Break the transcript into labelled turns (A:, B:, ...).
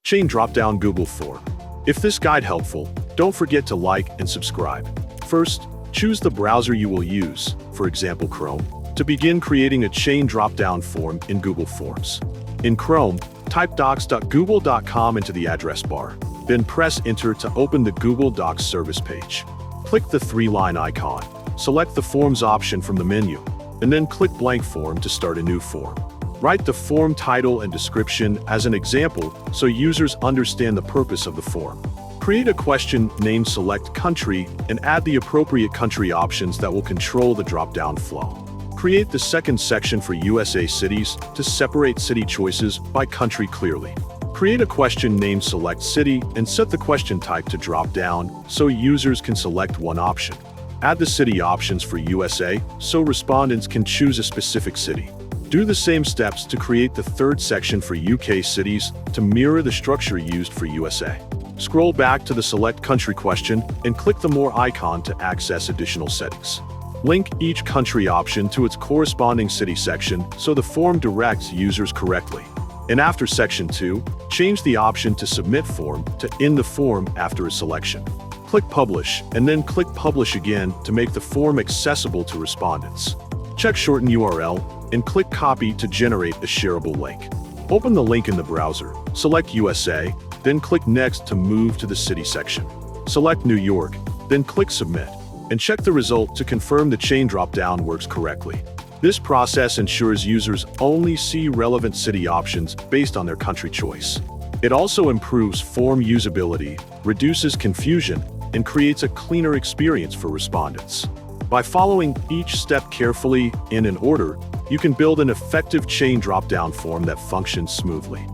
A: Chain Dropdown Google Form. If this guide helpful, don't forget to like and subscribe. First, choose the browser you will use, for example Chrome, to begin creating a chain dropdown form in Google Forms. In Chrome, type docs.google.com into the address bar, then press Enter to open the Google Docs service page. Click the three-line icon, select the Forms option from the menu, and then click Blank Form to start a new form. Write the form title and description as an example so users understand the purpose of the form. Create a question named Select Country and add the appropriate country options that will control the drop-down flow. Create the second section for USA cities to separate city choices by country clearly. Create a question named Select City and set the question type to drop down so users can select one option. Add the city options for USA so respondents can choose a specific city. Do the same steps to create the third section for UK cities to mirror the structure used for USA. Scroll back to the Select Country question and click the More icon to access additional settings. Link each country option to its corresponding city section so the form directs users correctly. And after Section 2, change the option to Submit Form to End the form after a selection. Click Publish and then click Publish again to make the form accessible to respondents. Check Shorten URL and click Copy to generate a shareable link. Open the link in the browser, select USA, then click Next to move to the city section. Select New York, then click Submit, and check the result to confirm the chain dropdown works correctly. This process ensures users only see relevant city options based on their country choice. It also improves form usability, reduces confusion, and creates a cleaner experience for respondents. By following each step carefully and in order, you can build an effective chain dropdown form that functions smoothly.